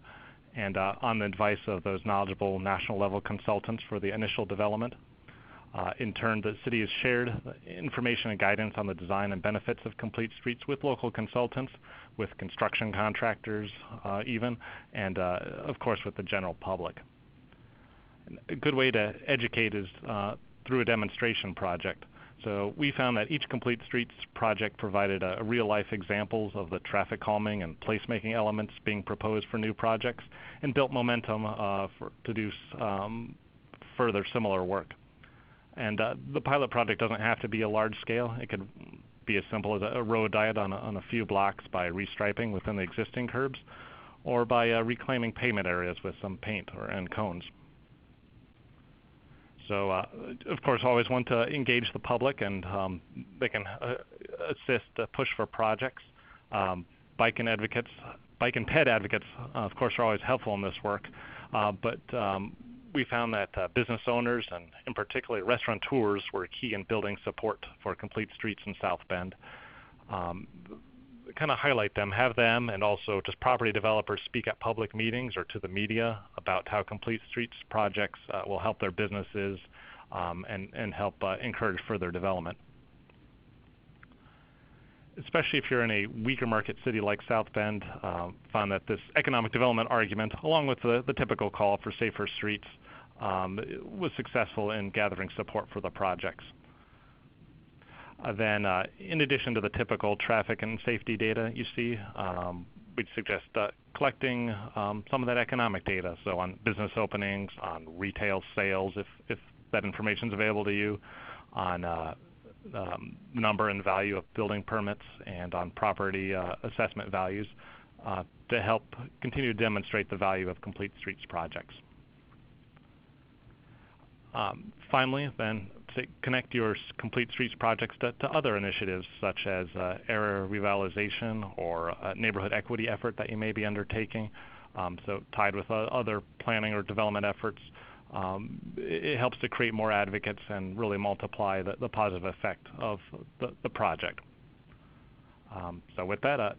and on the advice of those knowledgeable national level consultants for the initial development. In turn, the city has shared information and guidance on the design and benefits of complete streets with local consultants, with construction contractors even, and of course with the general public. A good way to educate is through a demonstration project. So we found that each complete streets project provided real-life examples of the traffic calming and placemaking elements being proposed for new projects, and built momentum to do further similar work. And the pilot project doesn't have to be a large scale. It could be as simple as a road diet on a few blocks by restriping within the existing curbs, or by reclaiming pavement areas with some paint and cones. So, of course, always want to engage the public, and they can assist push for projects. Bike and ped advocates, of course, are always helpful in this work, but we found that business owners and in particular restaurateurs were key in building support for complete streets in South Bend. Kind of highlight them, have them, and also just property developers speak at public meetings or to the media about how complete streets projects will help their businesses and help encourage further development. Especially if you're in a weaker market city like South Bend, found that this economic development argument, along with the typical call for safer streets, was successful in gathering support for the projects. Then, in addition to the typical traffic and safety data you see, we'd suggest collecting some of that economic data, so on business openings, on retail sales, if that information is available to you, on number and value of building permits, and on property assessment values to help continue to demonstrate the value of complete streets projects. Finally, then, to connect your complete streets projects to other initiatives such as area revitalization or a neighborhood equity effort that you may be undertaking. So tied with other planning or development efforts, it helps to create more advocates and really multiply the positive effect of the project. So with that,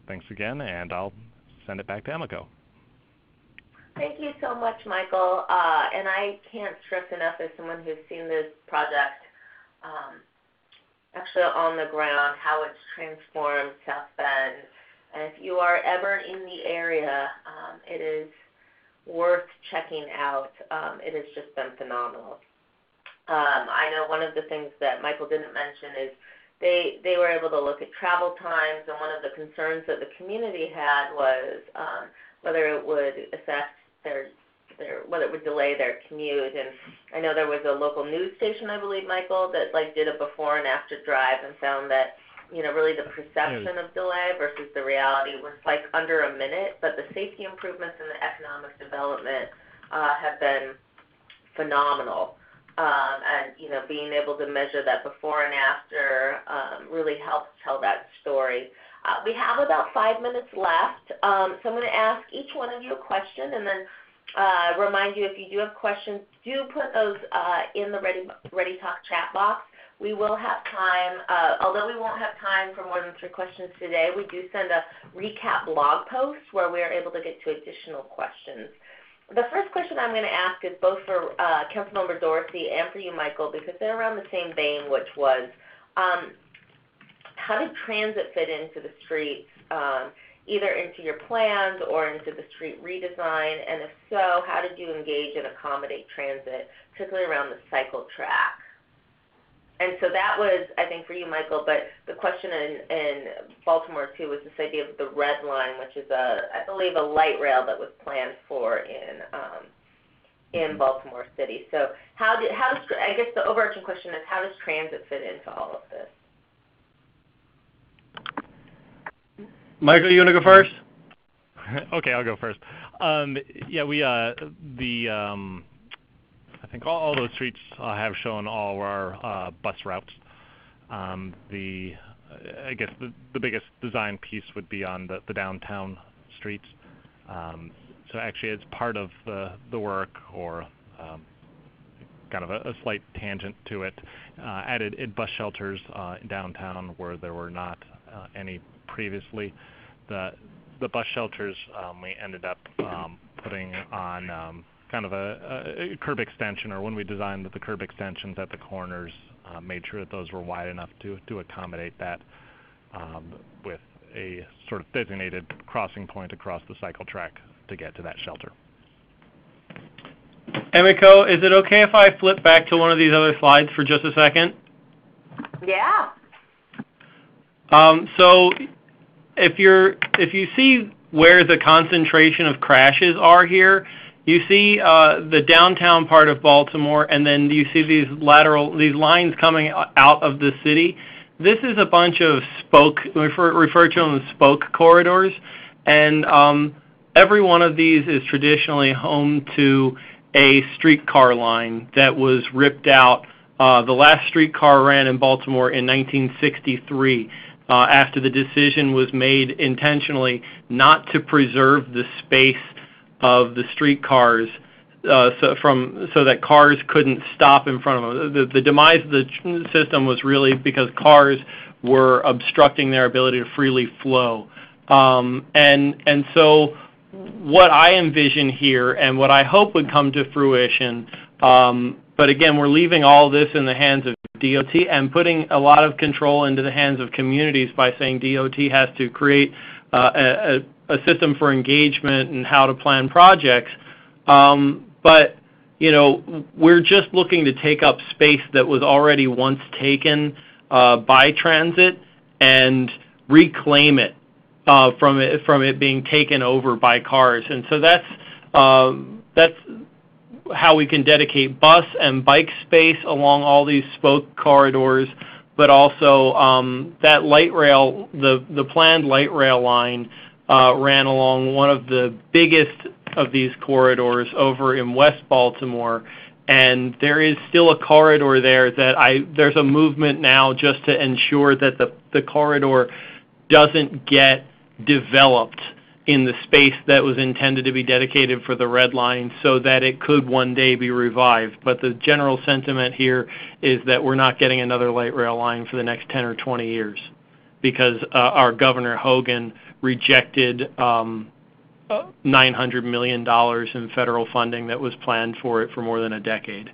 thanks again, and I'll send it back to Emiko. Thank you so much, Michael. And I can't stress enough as someone who's seen this project actually on the ground, how it's transformed South Bend. And if you are ever in the area, it is worth checking out. It has just been phenomenal. I know one of the things that Michael didn't mention is they were able to look at travel times, and one of the concerns that the community had was whether it would affect whether it would delay their commute. And I know there was a local news station, I believe, Michael, that did a before and after drive and found that really the perception of delay versus the reality was under a minute, but the safety improvements and the economic development have been phenomenal. And being able to measure that before and after really helps tell that story. We have about 5 minutes left, so I'm going to ask each one of you a question, and then remind you, if you do have questions, do put those in the Ready Talk chat box. We will have time, although we won't have time for more than 3 questions today, we do send a recap blog post where we are able to get to additional questions. The first question I'm going to ask is both for Councilmember Dorsey and for you, Michael, because they're around the same vein, which was how did transit fit into the streets, either into your plans or into the street redesign? And if so, how did you engage and accommodate transit, particularly around the cycle track? And so that was, I think, for you, Michael, but the question in Baltimore, too, was this idea of the red line, which is, I believe, a light rail that was planned for in Baltimore City. So how does, I guess the overarching question is, how does transit fit into all of this? Michael, you want to go first? Okay, I'll go first. Yeah, we I think all those streets have shown all our bus routes. I guess the biggest design piece would be on the downtown streets. So actually, it's part of the work, or kind of a slight tangent to it. Added bus shelters downtown where there were not any previously. The bus shelters we ended up putting on kind of a curb extension, or when we designed the curb extensions at the corners, made sure that those were wide enough to accommodate that, with a sort of designated crossing point across the cycle track to get to that shelter. Emiko, is it okay if I flip back to one of these other slides for just a second? Yeah. So if you see where the concentration of crashes are here, you see the downtown part of Baltimore, and then you see these lines coming out of the city. This is a bunch of refer to them as spoke corridors, and every one of these is traditionally home to a streetcar line that was ripped out. The last streetcar ran in Baltimore in 1963 after the decision was made intentionally not to preserve the space of the streetcars so that cars couldn't stop in front of them. The demise of the system was really because cars were obstructing their ability to freely flow. And so what I envision here, and what I hope would come to fruition, but again, we're leaving all this in the hands of DOT and putting a lot of control into the hands of communities by saying DOT has to create a system for engagement and how to plan projects. But, you know, we're just looking to take up space that was already once taken by transit and reclaim it from it being taken over by cars. And so that's how we can dedicate bus and bike space along all these spoke corridors, but also that light rail, the planned light rail line ran along one of the biggest of these corridors over in West Baltimore, and there is still a corridor there that there's a movement now just to ensure that the corridor doesn't get developed in the space that was intended to be dedicated for the red line, so that it could one day be revived. But the general sentiment here is that we're not getting another light rail line for the next 10 or 20 years because our Governor Hogan rejected $900 million in federal funding that was planned for it for more than a decade.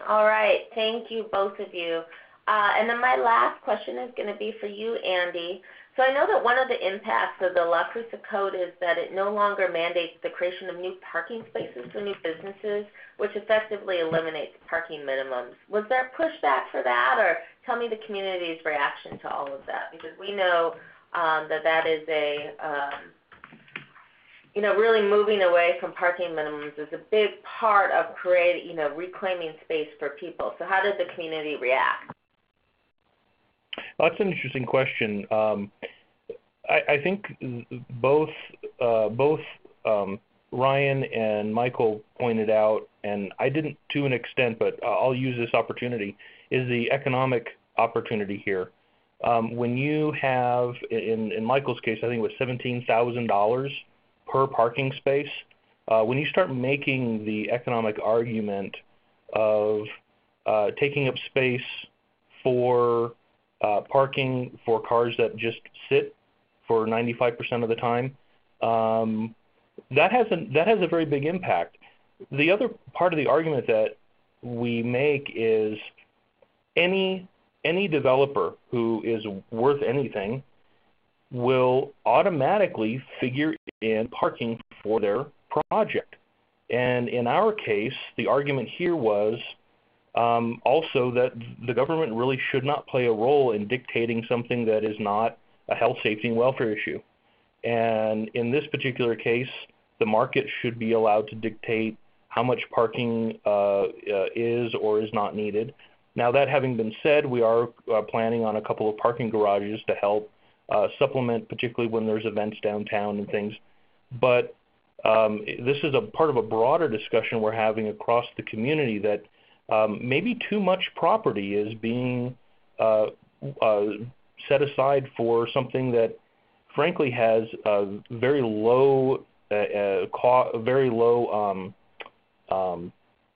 All right. Thank you, both of you. And then my last question is going to be for you, Andy. So I know that one of the impacts of the La Cruza Code is that it no longer mandates the creation of new parking spaces for new businesses, which effectively eliminates parking minimums. Was there pushback for that, or tell me the community's reaction to all of that? Because we know that is really moving away from parking minimums is a big part of reclaiming space for people. So how did the community react? That's an interesting question. I think both Ryan and Michael pointed out, and I didn't to an extent, but I'll use this opportunity, is the economic opportunity here. When you have, in Michael's case, I think it was $17,000 per parking space, when you start making the economic argument of taking up space for parking for cars that just sit for 95% of the time, that has a very big impact. The other part of the argument that we make is any developer who is worth anything will automatically figure in parking for their project. And in our case, the argument here was also that the government really should not play a role in dictating something that is not a health, safety, and welfare issue. And in this particular case, the market should be allowed to dictate how much parking is or is not needed. Now, that having been said, we are planning on a couple of parking garages to help supplement, particularly when there's events downtown and things. But this is a part of a broader discussion we're having across the community that maybe too much property is being set aside for something that, frankly, has very low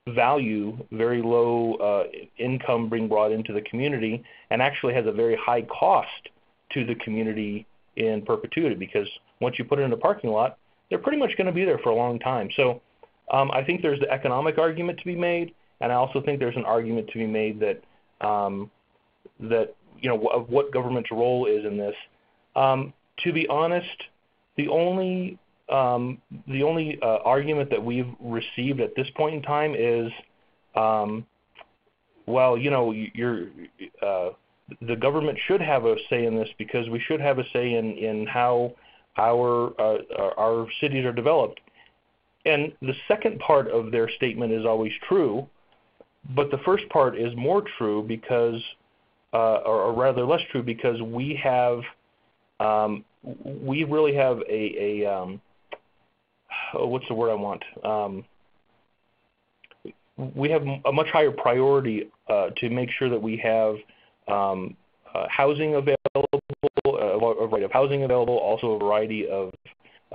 value, very low income being brought into the community, and actually has a very high cost to the community in perpetuity, because once you put it in a parking lot, they're pretty much going to be there for a long time. So I think there's the economic argument to be made, and I also think there's an argument to be made that of what government's role is in this. To be honest, the only argument that we've received at this point in time is, the government should have a say in this because we should have a say in how our cities are developed. And the second part of their statement is always true, but the first part is more true because, or rather less true, because we really have what's the word I want? We have a much higher priority to make sure that we have housing available, a variety of housing available, also a variety of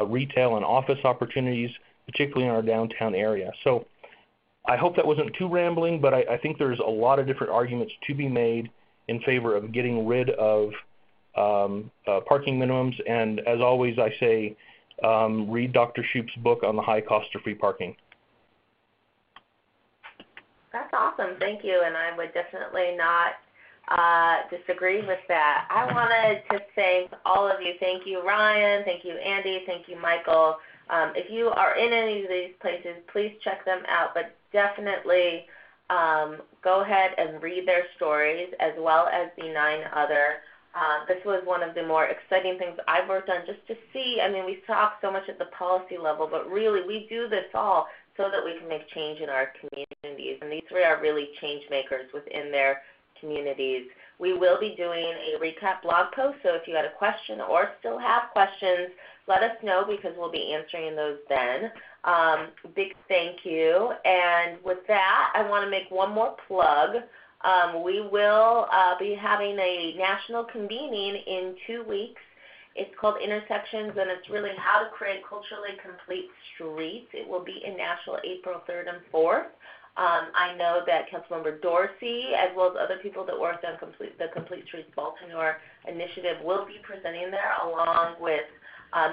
retail and office opportunities, particularly in our downtown area. So I hope that wasn't too rambling, but I think there's a lot of different arguments to be made in favor of getting rid of parking minimums. And as always, I say, read Dr. Shoup's book on the high cost of free parking. That's awesome. Thank you. And I would definitely not disagree with that. I wanted to thank all of you. Thank you, Ryan. Thank you, Andy. Thank you, Michael. If you are in any of these places, please check them out. But definitely go ahead and read their stories as well as the 9 other. This was one of the more exciting things I've worked on just to see. I mean, we talk so much at the policy level, but really we do this all so that we can make change in our communities. And these 3 are really change makers within their communities. We will be doing a recap blog post, so if you had a question or still have questions, let us know because we'll be answering those then. Big thank you. And with that, I want to make one more plug. We will be having a national convening in 2 weeks. It's called Intersections, and it's really how to create culturally complete streets. It will be in Nashville April 3rd and 4th. I know that Councilmember Dorsey, as well as other people that worked on the Complete Streets Baltimore initiative, will be presenting there along with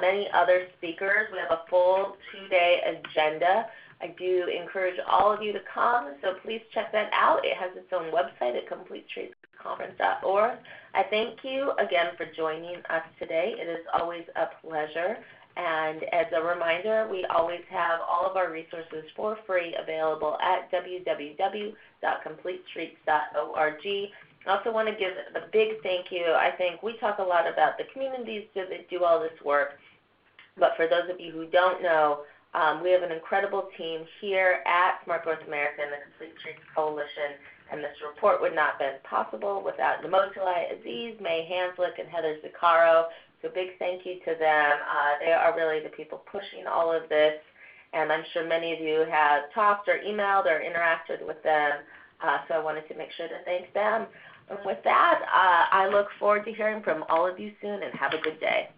many other speakers. We have a full 2-day agenda. I do encourage all of you to come, so please check that out. It has its own website at CompleteStreetsConference.org. I thank you again for joining us today. It is always a pleasure. And as a reminder, we always have all of our resources for free available at www.completestreets.org. I also want to give a big thank you. I think we talk a lot about the communities that do all this work, but for those of you who don't know, we have an incredible team here at Smart North America and the Complete Streets Coalition, and this report would not have been possible without Namotulai Aziz, May Hanslick, and Heather Zuccaro. So big thank you to them. They are really the people pushing all of this, and I'm sure many of you have talked or emailed or interacted with them, so I wanted to make sure to thank them. And with that, I look forward to hearing from all of you soon, and have a good day.